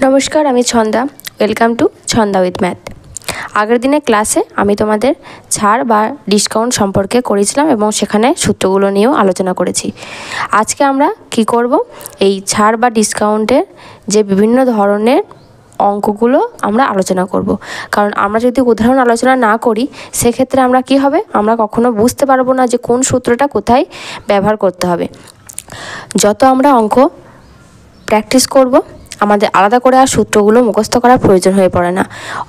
নমস্কার, আমি Chhanda. Welcome to Chhanda with math. আগের দিনের ক্লাসে আমি তোমাদের ছাড় বা ডিসকাউন্ট সম্পর্কে করেছিলাম এবং সেখানে সূত্রগুলো নিয়েও আলোচনা করেছি। আজকে আমরা কি করব, এই ছাড় বা ডিসকাউন্টের যে বিভিন্ন ধরনের অঙ্কগুলো আমরা আলোচনা করব। কারণ আমরা যদি উদাহরণ আলোচনা না করি সেক্ষেত্রে আমরা কি হবে, আমরা কখনো বুঝতে পারবো না যে কোন সূত্রটা কোথায় ব্যবহার করতে হবে। যত আমরা অঙ্ক প্র্যাকটিস করব আমাদের আলাদা করে আর সূত্রগুলো মুখস্থ করার প্রয়োজন হয়ে পড়ে না।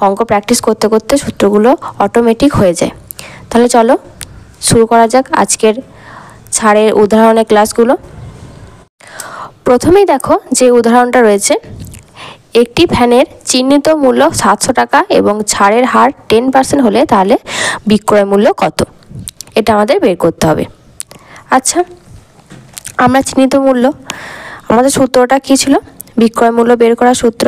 অঙ্ক প্র্যাকটিস করতে করতে সূত্রগুলো অটোমেটিক হয়ে যায়। তাহলে চলো শুরু করা যাক আজকের ছাড়ের উদাহরণের ক্লাসগুলো। প্রথমেই দেখো যে উদাহরণটা রয়েছে, একটি ফ্যানের চিহ্নিত মূল্য 700 টাকা এবং ছাড়ের হার 10% হলে তাহলে বিক্রয় মূল্য কত, এটা আমাদের বের করতে হবে। আচ্ছা, আমরা চিহ্নিত মূল্য, আমাদের সূত্রটা কী ছিল? বিক্রয় মূল্য বের করার সূত্র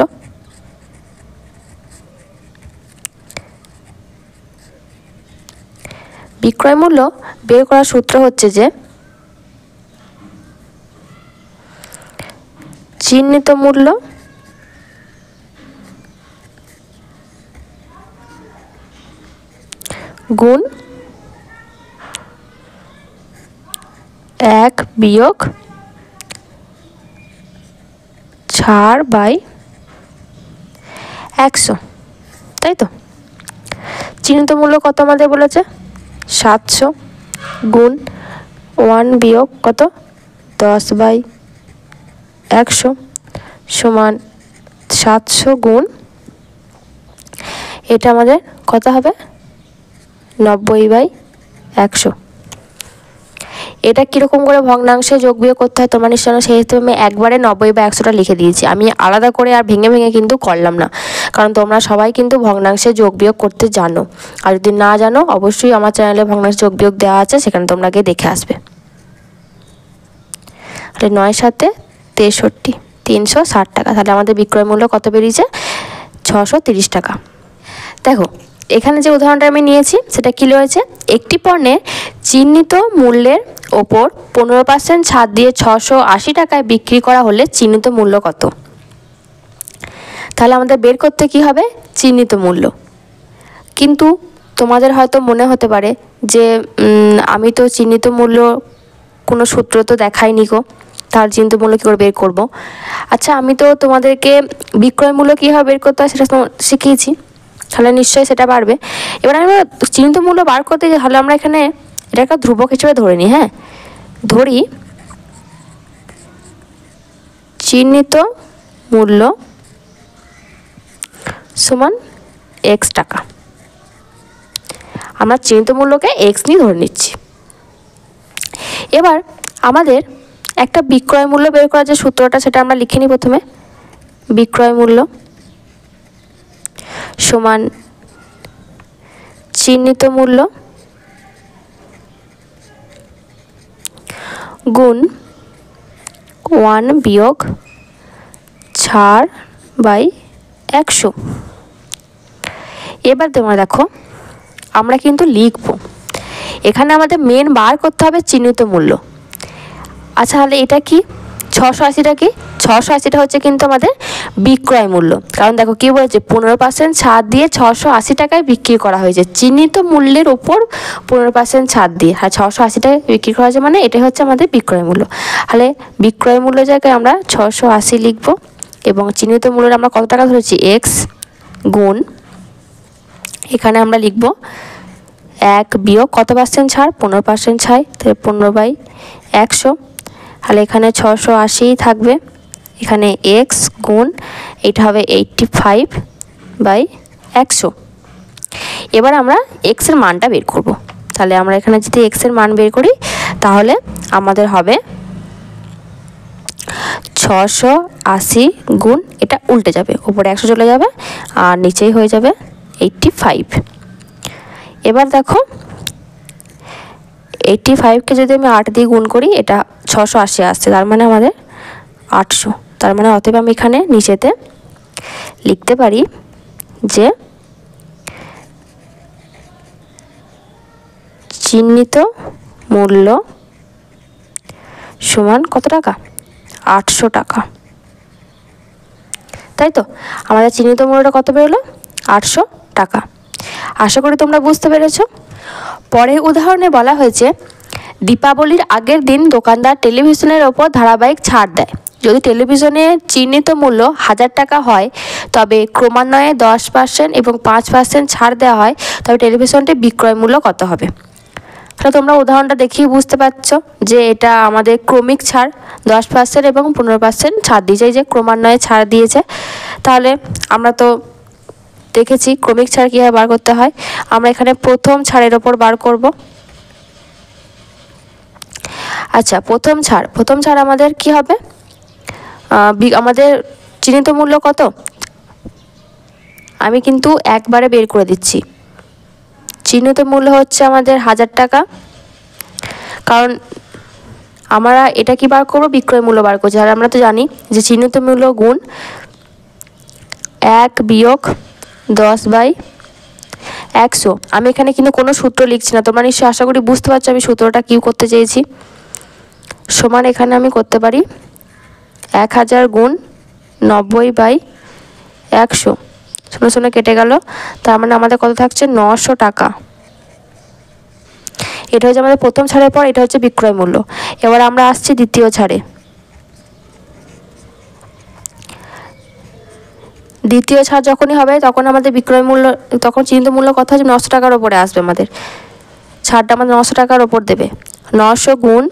বিক্রয় মূল্য বের করার সূত্র হচ্ছে যে চিহ্নিত মূল্য গুণ 1 বিয়োগ ছাড় বাই 100, তাই তো? চিহ্নিত মূল্য কত আমাদের বলেছে? 700 গুণ 1 বিয়োগ কত 10/100 সমান 700 গুণ, এটা আমাদের কত হবে? 90/100। এটা কীরকম করে ভগ্নাংশে যোগ বিয়োগ করতে হয় তোমরা নিশ্চয়, সেই হিসেবে আমি একবারে 90/100টা লিখে দিয়েছি। আমি আলাদা করে আর ভেঙে ভেঙে কিন্তু করলাম না, কারণ তোমরা সবাই কিন্তু ভগ্নাংশে যোগ বিয়োগ করতে জানো। আর যদি না জানো অবশ্যই আমার চ্যানেলে ভগ্নাংশে যোগ বিয়োগ দেওয়া আছে, সেখানে তোমরা গিয়ে দেখে আসবে। তাহলে 9 7 63, 360 টাকা। তাহলে আমাদের বিক্রয় মূল্য কত বেরিয়েছে? 630 টাকা। দেখো এখানে যে উদাহরণটা আমি নিয়েছি সেটা কী রয়েছে, একটি পণ্যের চিহ্নিত মূল্যের ওপর 15% ছাড় দিয়ে 680 টাকায় বিক্রি করা হলে চিহ্নিত মূল্য কত? তাহলে আমাদের বের করতে কি হবে? চিহ্নিত মূল্য। কিন্তু তোমাদের হয়তো মনে হতে পারে যে আমি তো চিহ্নিত মূল্য কোনো সূত্র তো দেখাইনি গো, তাহলে চিহ্নিত মূল্য কী করে বের করব? আচ্ছা, আমি তো তোমাদেরকে বিক্রয় মূল্য কীভাবে বের করতে হয় সেটা শিখিয়েছি, তাহলে নিশ্চয়ই সেটা পারবে। এবার আমরা চিহ্নিত মূল্য বার করতে যাই, তাহলে আমরা এখানে এটা একটা ধ্রুবক হিসেবে ধরে নিই। হ্যাঁ, ধরি চিহ্নিত মূল্য সমান x টাকা। আমরা চিহ্নিত মূল্যকে x নিয়ে ধরে নিচ্ছি। এবার আমাদের একটা বিক্রয় মূল্য বের করার যে সূত্রটা সেটা আমরা লিখে নিই প্রথমে। বিক্রয় মূল্য সমান চিহ্নিত মূল্য গুণ 1 বিয়োগ ছাড় বাই 100। এবার তোমরা দেখো আমরা কিন্তু লিখব, এখানে আমাদের মেন বার করতে হবে চিহ্নিত মূল্য। আচ্ছা, তাহলে এটা কি 680টা? কি 680টা হচ্ছে কিন্তু আমাদের বিক্রয় মূল্য। কারণ দেখো কি বলেছে, 15% ছাড় দিয়ে 680 টাকায় বিক্রি করা হয়েছে। চিহ্নিত মূল্যের ওপর 15% ছাড় দিয়ে, আর 680 টাকায় বিক্রি করা হয়েছে, মানে এটাই হচ্ছে আমাদের বিক্রয় মূল্য। তাহলে বিক্রয় মূল্য জায়গায় আমরা 680 লিখব এবং চিহ্নিত মূল্যের আমরা কত টাকা ধরেছি? x গুণ, এখানে আমরা লিখব 1 বিয়োগ কত পার্সেন্ট ছাড়? 15% ছাড়, তাহলে 15/100। তাহলে এখানে 680 থাকবে, এখানে x গুণ এটা হবে 85/100। এবার আমরা x এর মানটা বের করব। তাহলে আমরা এখানে যদি x এর মান বের করি তাহলে আমাদের হবে 680 গুণ, এটা উল্টে যাবে, উপরে 100 চলে যাবে আর নিচেই হয়ে যাবে 85। এবার দেখো 85কে যদি আমি 8 দিয়ে গুণ করি এটা 680 আসছে, তার মানে আমাদের 800। তার মানে অতএব আমি এখানে নিচেতে লিখতে পারি যে চিহ্নিত মূল্য সমান কত টাকা? 800 টাকা। তাই তো? আমাদের চিহ্নিত মূল্যটা কত বেরোলো? 800 টাকা। আশা করি তোমরা বুঝতে পেরেছো। পরের উদাহরণে বলা হয়েছে দীপাবলির আগের দিন দোকানদার টেলিভিশনের ওপর ধারাবাহিক ছাড় দেয়। যদি টেলিভিশনের চিহ্নিত মূল্য 1000 টাকা হয় তবে ক্রমান্বয়ে 10% এবং 5% ছাড় দেওয়া হয়, তবে টেলিভিশনটির বিক্রয় মূল্য কত হবে? তাহলে তোমরা উদাহরণটা দেখেই বুঝতে পারছো যে এটা আমাদের ক্রমিক ছাড়, 10% এবং 15% ছাড় দিয়েছে, এই যে ক্রমান্বয়ে ছাড় দিয়েছে। তাহলে আমরা তো দেখেছি ক্রমিক ছাড় কীভাবে বার করতে হয়। আমরা এখানে প্রথম ছাড়ের ওপর বার করব। আচ্ছা, প্রথম ছাড় আমাদের কি হবে? আমাদের চিহ্নিত মূল্য কত? আমি কিন্তু একবারে বের করে দিচ্ছি। চিহ্নিত মূল্য হচ্ছে আমাদের 1000 টাকা, কারণ আমরা এটা কি বার করবো? বিক্রয় মূল্য বার করছি। আর আমরা তো জানি যে চিহ্নিত মূল্য গুণ 1 বিয়োগ 10/100। আমি এখানে কিন্তু কোনো সূত্র লিখছি না, তোমরা নিশ্চয়ই আশা করি বুঝতে পারছো আমি সূত্রটা কি করতে চেয়েছি। সমান এখানে আমি করতে পারি 1000 গুণ 90/100, 0 কেটে গেল, তার মানে আমাদের কত থাকছে? 900 টাকা। এটা হচ্ছে আমাদের প্রথম ছাড়ের পর, এটা হচ্ছে বিক্রয় মূল্য। এবার আমরা আসছি দ্বিতীয় ছাড়ে। দ্বিতীয় ছাড় যখনই হবে তখন আমাদের বিক্রয় মূল্য, তখন চিহ্নিত মূল্য কত হচ্ছে? 900 টাকার ওপরে আসবে। আমাদের ছাড়টা আমাদের 900 টাকার ওপর দেবে। 900 গুণ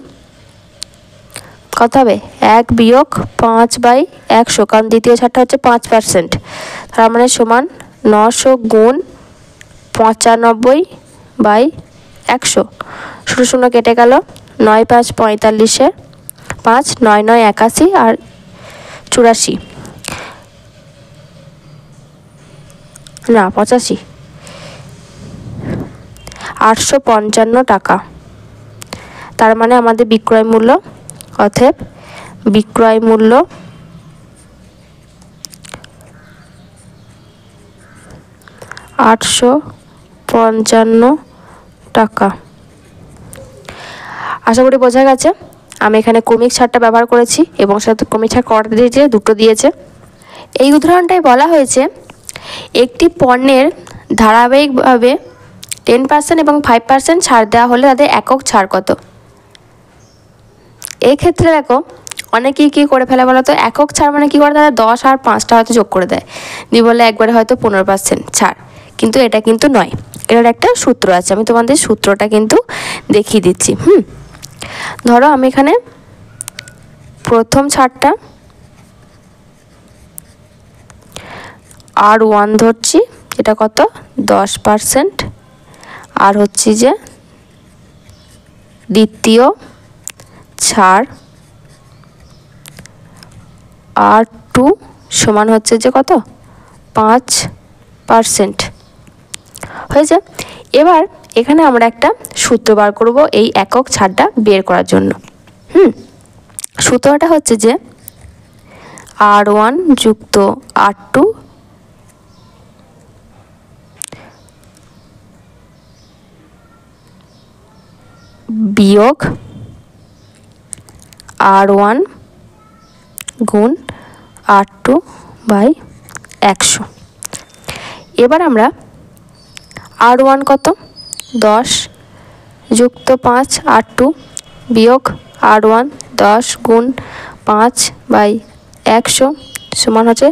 কত হবে? 1 বিয়োগ 5/100, কারণ দ্বিতীয় ছাড়টা হচ্ছে 5%। তার মানে সমান 900 গুণ 95/100, 0 কেটে গেল, 9 5 45, 5 9 9 81 আর 84 না 85, 855 টাকা। তার মানে আমাদের বিক্রয় মূল্য, অতএব বিক্রয় মূল্য $855 টাকা। আশা করি বোঝা গেছে। আমি এখানে ক্রমিক ছাড়টা ব্যবহার করেছি এবং সাথে ক্রমিক ছাড় কটা দিয়েছে? দুটো দিয়েছে। এই উদাহরণটায় বলা হয়েছে একটি পণ্যের ধারাবাহিকভাবে 10% এবং 5% ছাড় দেওয়া হলে তাদের একক ছাড় কত? এই ক্ষেত্রে দেখো অনেকেই কী করে ফেলে বলো তো, একক ছাড় মানে কী করে, তারা 10 আর 5টা হয়তো যোগ করে দেয়, দিয়ে বলে একবারে হয়তো 15% ছাড়, কিন্তু এটা কিন্তু নয়। এটার একটা সূত্র আছে, আমি তোমাদের সূত্রটা কিন্তু দেখিয়ে দিচ্ছি। ধরো আমি এখানে প্রথম ছাড়টা R1 ধরছি, এটা কত? 10%। আর হচ্ছে যে দ্বিতীয় ছাড় R2 সমান হচ্ছে যে কত? 5% হয়েছে। এবার এখানে আমরা একটা সূত্র বার করব এই একক ছাড়টা বের করার জন্য। সূত্রটা হচ্ছে যে R1 যুক্ত R2 বিয়োগ R1 গুণ R2/100। এবার আমরা R1 কত? 10 যুক্ত 5 R2 বিয়োগ R1 10 গুণ 5/100 সমান হচ্ছে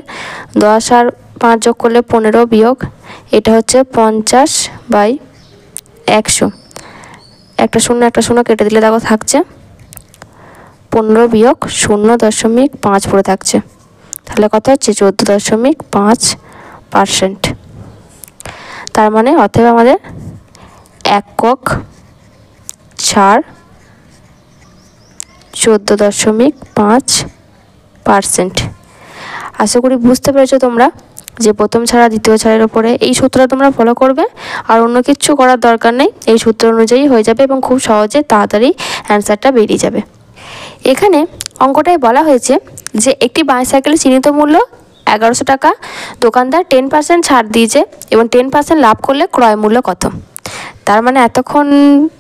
10 আর 5 যোগ করলে 15 বিয়োগ এটা হচ্ছে 50/100। একটা শূন্য কেটে দিলে দেখো থাকছে 15 বিয়োগ 0.5 পড়ে থাকছে, তাহলে কত হচ্ছে? 14.5%। তার মানে অতএব আমাদের একক ছাড় 14.5%। আশা করি বুঝতে পেরেছো তোমরা যে প্রথম ছাড়া দ্বিতীয় ছাড়ের ওপরে এই সূত্রটা তোমরা ফলো করবে, আর অন্য কিছু করার দরকার নেই, এই সূত্র অনুযায়ী হয়ে যাবে এবং খুব সহজে তাড়াতাড়ি অ্যান্সারটা বেরিয়ে যাবে। এখানে অঙ্কটায় বলা হয়েছে যে একটি বাইসাইকেলের চিহ্নিত মূল্য 1100 টাকা, দোকানদার 10% ছাড় দিয়েছে এবং 10% লাভ করলে ক্রয় মূল্য কত? তার মানে এতক্ষণ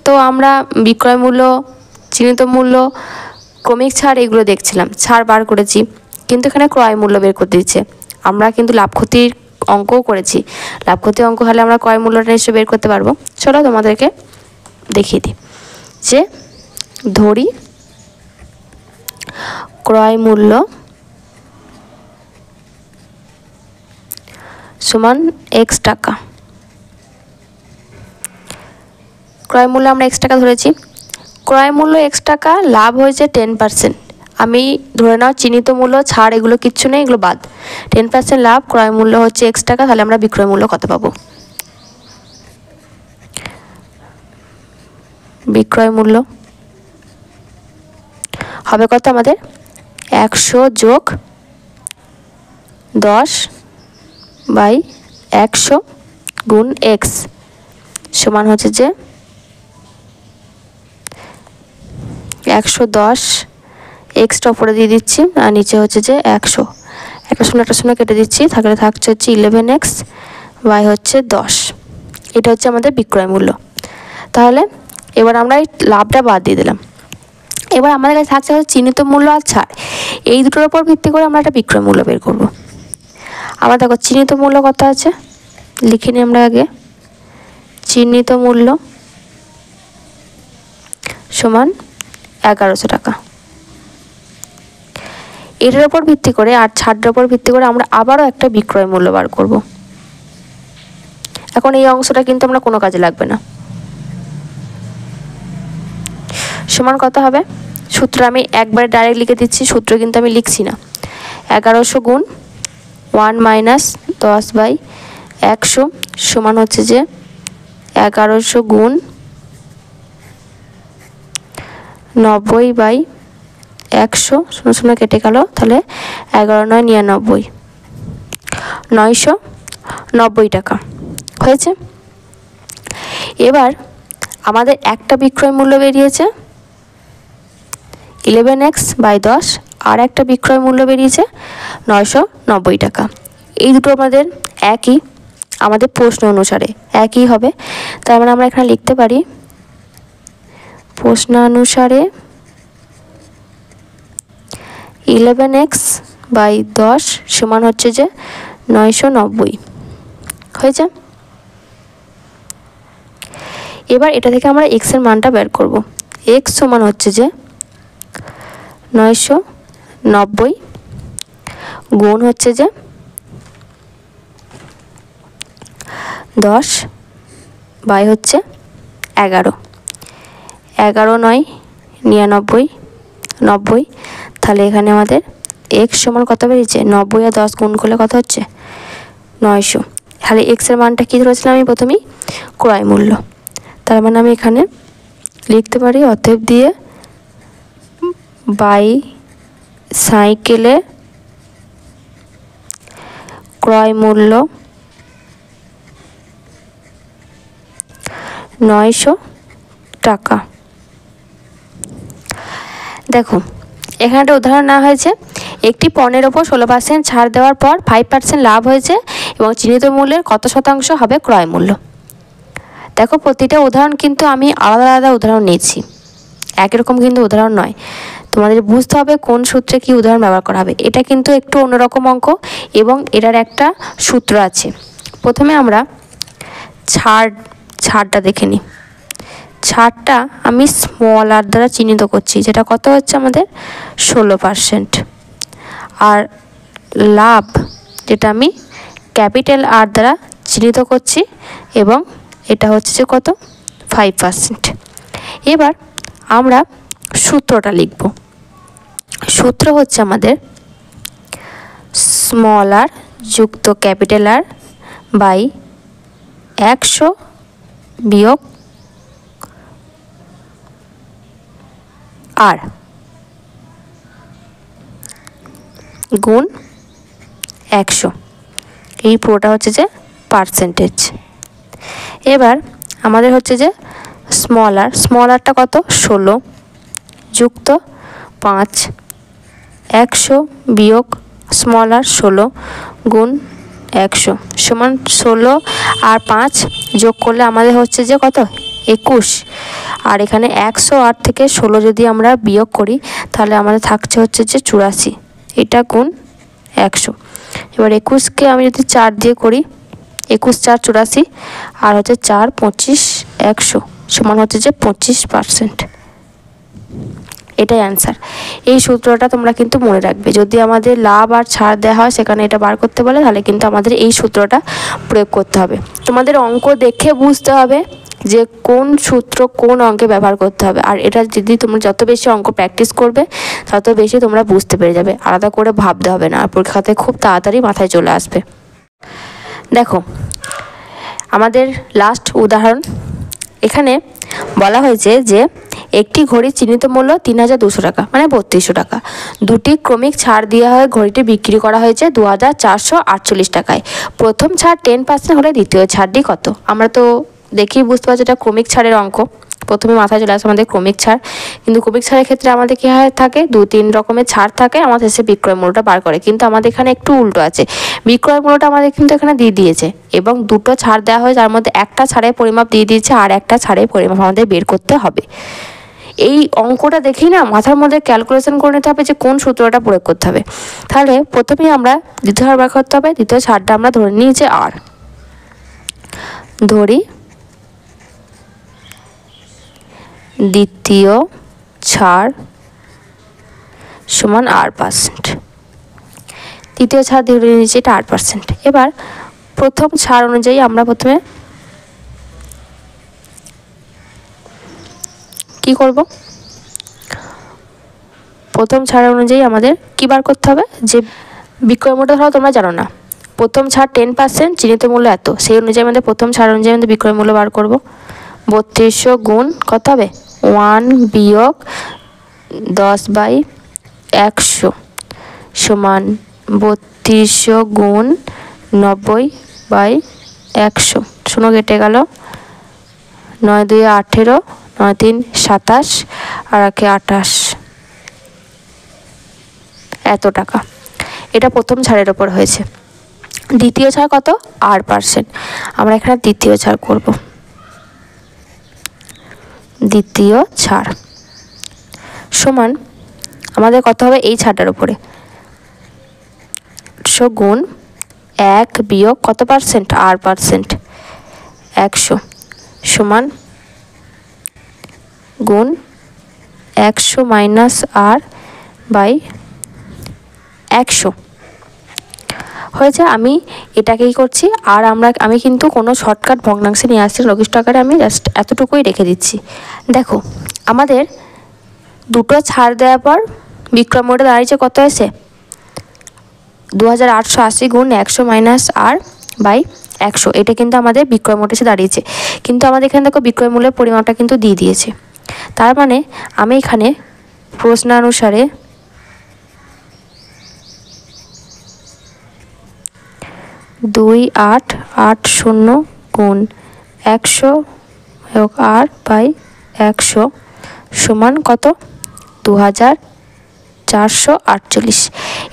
তো আমরা বিক্রয় মূল্য, চিহ্নিত মূল্য, ক্রমিক ছাড় এগুলো দেখছিলাম, ছাড় বার করেছি, কিন্তু এখানে ক্রয় মূল্য বের করতে দিচ্ছে। আমরা কিন্তু লাভ ক্ষতির অঙ্কও করেছি। লাভ ক্ষতির অঙ্ক হলে আমরা ক্রয় মূল্যটা নিশ্চয়ই বের করতে পারবো। চলো তোমাদেরকে দেখিয়ে দিই যে ধরি ক্রয় মূল্য সমান x টাকা। ক্রয় মূল্য আমরা x টাকা ধরেছি। ক্রয় মূল্য x টাকা, লাভ হয়েছে 10%। আমি ধরে নাও চিহ্নিত মূল্য, ছাড় এগুলো কিচ্ছু নেই, এগুলো বাদ। 10% লাভ, ক্রয় মূল্য হচ্ছে x টাকা, তাহলে আমরা বিক্রয় মূল্য কত পাবো? বিক্রয় মূল্য হবে কত আমাদের? 100 যোগ 10/100 গুণ x সমান হচ্ছে যে 110। এক্সটা উপরে দিয়ে দিচ্ছি আর নিচে হচ্ছে যে 100। একটা শূন্য কেটে দিচ্ছি, থাকলে থাকছে হচ্ছে 11x বাই হচ্ছে 10। এটা হচ্ছে আমাদের বিক্রয় মূল্য। তাহলে এবার আমরা এই লাভটা বাদ দিয়ে দিলাম। এবার আমাদের কাছে থাকছে হচ্ছে চিহ্নিত মূল্য আর ছাড়। এই দুটোর উপর ভিত্তি করে আমরা একটা বিক্রয় মূল্য বের করব। আমার দেখো চিহ্নিত মূল্য কত আছে, লিখে নিই আমরা আগে। চিহ্নিত মূল্য সমান 1100 টাকা। এটার উপর ভিত্তি করে আর ছাড়ের উপর ভিত্তি করে আমরা আবারও একটা বিক্রয় মূল্য বার করব। এখন এই অংশটা কিন্তু আমরা কোনো কাজে লাগবে না। সমান কত হবে? সূত্র আমি একবারে ডাইরেক্ট লিখে দিচ্ছি, সূত্র কিন্তু আমি লিখছি না। 1100 গুণ 1 মাইনাস 10/100 সমান হচ্ছে যে 1100 গুণ 90/100, শূন্য শূন্য কেটে গেল, তাহলে 11×9 = 990 টাকা হয়েছে। এবার আমাদের একটা বিক্রয় মূল্য বেরিয়েছে 11x/10, আর একটা বিক্রয় মূল্য বেরিয়েছে 990 টাকা। এই দুটো আমাদের একই, আমাদের প্রশ্ন অনুসারে একই হবে। তার মানে আমরা এখানে লিখতে পারি প্রশ্নানুসারে 11x/10 সমান হচ্ছে যে 990 হয়েছে। এবার এটা থেকে আমরা x এর মানটা বের করব। x সমান হচ্ছে যে 990 গুণ হচ্ছে যে 10 বাই হচ্ছে 11। 11×9 = 99, তাহলে এখানে আমাদের x সমান কত বেরিয়েছে? 90 আর 10 গুণ করলে কত হচ্ছে? 900। তাহলে x এর মানটা কি ধরেছিলাম আমি প্রথমেই? ক্রয় মূল্য। তার মানে আমি এখানে লিখতে পারি অতএব দিয়ে বাইসাইকেলে ক্রয় মূল্য 900 টাকা। দেখো এখানে একটা উদাহরণ নেওয়া হয়েছে। একটি পণ্যের ওপর 16% ছাড় দেওয়ার পর 5% লাভ হয়েছে এবং চিহ্নিত মূল্যের কত শতাংশ হবে ক্রয় মূল্য? দেখো প্রতিটা উদাহরণ কিন্তু আমি আলাদা আলাদা উদাহরণ নিয়েছি, একই রকম কিন্তু উদাহরণ নয়। তোমাদের বুঝতে হবে কোন সূত্রে কি উদাহরণ ব্যবহার করা হবে। এটা কিন্তু একটু অন্যরকম অঙ্ক এবং এটার একটা সূত্র আছে। প্রথমে আমরা ছাড়টা দেখে নিই। ছাড়টা আমি স্মল আর দ্বারা চিহ্নিত করছি, যেটা কত হচ্ছে আমাদের 16%। আর লাভ যেটা আমি ক্যাপিটাল আর দ্বারা চিহ্নিত করছি এবং এটা হচ্ছে যে কত? 5%। এবার আমরা সূত্রটা লিখব। সূত্র হচ্ছে আমাদের স্মল আর যুক্ত ক্যাপিটাল আর বাই 100 বিয়োগ আর গুণ 100। এই পুরোটা হচ্ছে যে পার্সেন্টেজ। এবার আমাদের হচ্ছে যে স্মল আরটা কত? 16 যুক্ত 5, 100 বিয়োগ স্মল আর 16 গুণ 100 সমান 16 আর 5 যোগ করলে আমাদের হচ্ছে যে কত? 21। আর এখানে 108 থেকে 16 যদি আমরা বিয়োগ করি তাহলে আমাদের থাকছে হচ্ছে যে 84। এটা গুণ 100। এবার 21কে আমি যদি 4 দিয়ে করি, 21 4 84 আর হচ্ছে 4 25 100 সমান হচ্ছে যে 25%। এটাই অ্যান্সার। এই সূত্রটা তোমরা কিন্তু মনে রাখবে, যদি আমাদের লাভ আর ছাড় দেওয়া হয় সেখানে এটা বার করতে বলে, তাহলে কিন্তু আমাদের এই সূত্রটা প্রয়োগ করতে হবে। তোমাদের অঙ্ক দেখে বুঝতে হবে যে কোন সূত্র কোন অঙ্কে ব্যবহার করতে হবে, আর এটা যদি তোমরা যত বেশি অঙ্ক প্র্যাকটিস করবে তত বেশি তোমরা বুঝতে পেরে যাবে, আলাদা করে ভাবতে হবে না, আর পরীক্ষাতে খুব তাড়াতাড়ি মাথায় চলে আসবে। দেখো আমাদের লাস্ট উদাহরণ, এখানে বলা হয়েছে যে একটি ঘড়ির চিহ্নিত মূল্য 3200 টাকা মানে 3200 টাকা, দুটি ক্রমিক ছাড় দেওয়া হয়, ঘড়িটি বিক্রি করা হয়েছে 2448 টাকায়। প্রথম ছাড় 10% হলে দ্বিতীয় ছাড়টি কত? আমরা তো দেখেই বুঝতে পারছি এটা ক্রমিক ছাড়ের অঙ্ক, প্রথমে মাথায় চলে আসে আমাদের ক্রমিক ছাড়। কিন্তু ক্রমিক ছাড়ের ক্ষেত্রে আমাদের কী হয় থাকে, 2-3 রকমের ছাড় থাকে, আমাদের সে বিক্রয় মূল্যটা বার করে। কিন্তু আমাদের এখানে একটু উল্টো আছে, বিক্রয় মূল্যটা আমাদের কিন্তু এখানে দিয়ে দিয়েছে এবং দুটো ছাড় দেওয়া হয়, যার মধ্যে একটা ছাড়ের পরিমাপ দিয়ে দিয়েছে আর একটা ছাড়ের পরিমাপ আমাদের বের করতে হবে। এই অঙ্কটা দেখেই না মাথার মধ্যে ক্যালকুলেশন করে নিতে হবে যে কোন সূত্রটা প্রয়োগ করতে হবে। তাহলে প্রথমেই আমরা দ্বিতীয় ছাড় বার করতে হবে, দ্বিতীয় ছাড়টা আমরা ধরে নিয়েছি আর, ধরি দ্বিতীয় ছাড় সমান R%, তৃতীয় ছাড় ধরে নিয়েছি এটা 8%। এবার প্রথম ছাড় অনুযায়ী আমরা প্রথমে কি করব, প্রথম ছাড় অনুযায়ী আমাদের কি বার করতে হবে, যে বিক্রয় মূল্য ধরো তোমরা জানো না, প্রথম ছাড় 10%, চিহ্নিত মূল্য এত, সেই অনুযায়ী আমাদের প্রথম ছাড় অনুযায়ী আমাদের বিক্রয় মূল্য বার করব। 3200 গুণ কত হবে, 1 বিয়োগ 10/100 সমান 3200 গুণ 90/100, শূন্য কেটে গেল, 9 2 18, 9 3 27 আর 1 28, এত টাকা। এটা প্রথম ছাড়ের ওপর হয়েছে। দ্বিতীয় ছাড় কত, R%, আমরা এখানে দ্বিতীয় ছাড় করব। দ্বিতীয় ছাড় সমান আমাদের কত হবে, এই ছাড়টার উপরে 100 গুণ 1 বিয়োগ কত পার্সেন্ট, R%, 100 সমান গুণ 100 মাইনাস R/100 হয়েছে। আমি এটাকেই করছি, আর আমি কিন্তু কোনো শর্টকাট ভগ্নাংশে নিয়ে আসছি, লঘিষ্ঠ আকারে আমি জাস্ট এতটুকুই রেখে দিচ্ছি। দেখো আমাদের দুটো ছাড় দেওয়ার পর বিক্রয় মূল্য দাঁড়িয়েছে কত এসে, 2880 গুণ 100 মাইনাস R/100, এটা কিন্তু আমাদের বিক্রয় মূল্য এসে দাঁড়িয়েছে। কিন্তু আমাদের এখানে দেখো বিক্রয় মূল্যের পরিমাণটা কিন্তু দিয়ে দিয়েছে, তার মানে আমি এখানে প্রশ্নানুসারে 2880 গুণ 100 বিয়োগ R/100 সমান কত, 2448।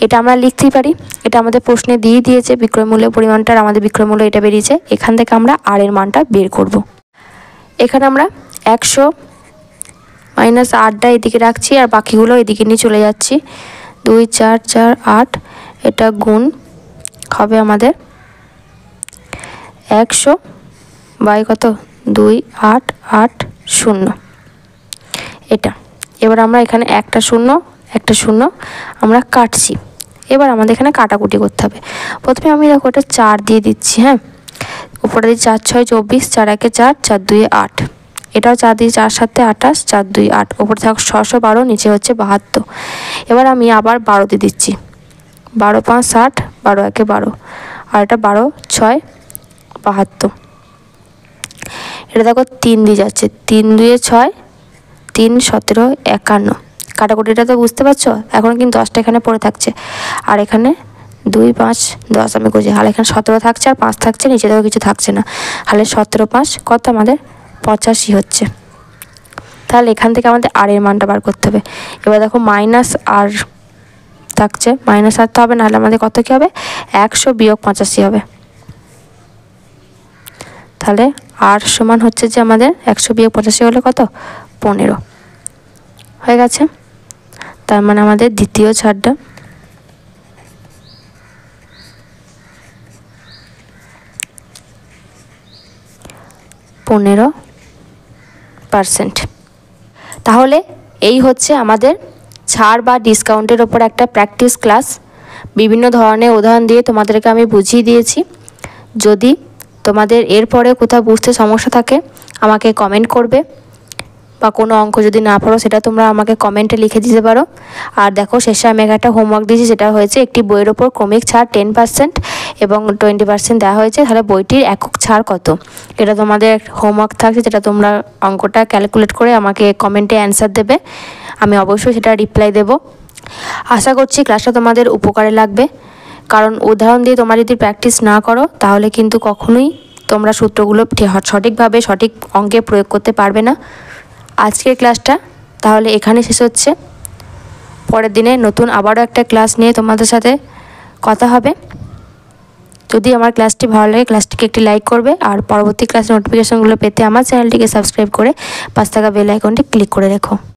এটা আমরা লিখতেই পারি, এটা আমাদের প্রশ্নে দিয়ে দিয়েছে বিক্রয় মূল্যের পরিমাণটা, আর আমাদের বিক্রয় মূল্য এটা বেরিয়েছে। এখান থেকে আমরা আর এর মানটা বের করব। এখানে আমরা 100 মাইনাস 8টা এদিকে রাখছি আর বাকিগুলো এদিকে নিয়ে চলে যাচ্ছি, 2 4 4 8, এটা গুণ হবে আমাদের 100 বাই কত, 2880 এটা। এবার আমরা এখানে একটা শূন্য আমরা কাটছি, এবার আমাদের এখানে কাটাকুটি করতে হবে। প্রথমে আমি দেখো এটা 4 দিয়ে দিচ্ছি, হ্যাঁ, উপরে দিই 4 6 24, 4 1 4, 4 2 8, এটাও 4 দিয়ে 4 7 28, 4 2 8, ওপরে থাক 612, নিচে হচ্ছে 72। এবার আমি আবার 12 দিয়ে দিচ্ছি, 12 5 60, 12 1 12, আর এটা 12 6 72। এটা দেখো 3 দিয়ে যাচ্ছে, 3 2 6, 3 17 51, কাটাকুটিটা তো বুঝতে পারছো। এখন কিন্তু 10টা এখানে পড়ে থাকছে, আর এখানে 2 5 10 আমি করছি, আর এখানে 17 থাকছে আর 5 থাকছে, নিচে দেখো কিছু থাকছে না, তাহলে 17 5 কত আমাদের 85 হচ্ছে। তাহলে এখান থেকে আমাদের আর এর মানটা বার করতে হবে। এবার দেখো মাইনাস আর থাকছে, মাইনাস আর তো হবে, নাহলে আমাদের কত কী হবে, 100 বিয়োগ 85 হবে। তাহলে আর সমান হচ্ছে যে আমাদের 100 বিয়োগ 85 হলে কত, 15 হয়ে গেছে। তার মানে আমাদের দ্বিতীয় ছাড়টা 15%। তাহলে এই হচ্ছে আমাদের ছাড় বা ডিসকাউন্টের ওপর একটা প্র্যাকটিস ক্লাস। বিভিন্ন ধরনের উদাহরণ দিয়ে তোমাদেরকে আমি বুঝিয়ে দিয়েছি। যদি তোমাদের এরপরে কোথাও বুঝতে সমস্যা থাকে আমাকে কমেন্ট করবে, বা কোনো অঙ্ক যদি না পারো সেটা তোমরা আমাকে কমেন্টে লিখে দিতে পারো। আর দেখো শেষে আমি একটা হোমওয়ার্ক দিয়েছি, যেটা হয়েছে একটি বইয়ের ওপর ক্রমিক ছাড় 10% এবং 20% দেওয়া হয়েছে, তাহলে বইটির একক ছাড় কত, এটা তোমাদের হোমওয়ার্ক থাকছে, যেটা তোমরা অঙ্কটা ক্যালকুলেট করে আমাকে কমেন্টে অ্যান্সার দেবে। আমি অবশ্যই সেটা রিপ্লাই দেব। আশা করছি ক্লাসটা তোমাদের উপকারে লাগবে, কারণ উদাহরণ দিয়ে তোমরা যদি প্র্যাকটিস না করো তাহলে কিন্তু কখনোই তোমরা সূত্রগুলো সঠিকভাবে সঠিক অঙ্কে প্রয়োগ করতে পারবে না। আজকের ক্লাসটা তাহলে এখানে শেষ হচ্ছে। পরের দিনে নতুন আবারও একটা ক্লাস নিয়ে তোমাদের সাথে কথা হবে। যদি আমার ক্লাসটি ভালো লাগে ক্লাসটিকে একটি লাইক করবে, আর পরবর্তী ক্লাসের নোটিফিকেশনগুলো পেতে আমার চ্যানেলটিকে সাবস্ক্রাইব করে পাশে থাকা বেল আইকনটি ক্লিক করে রেখো।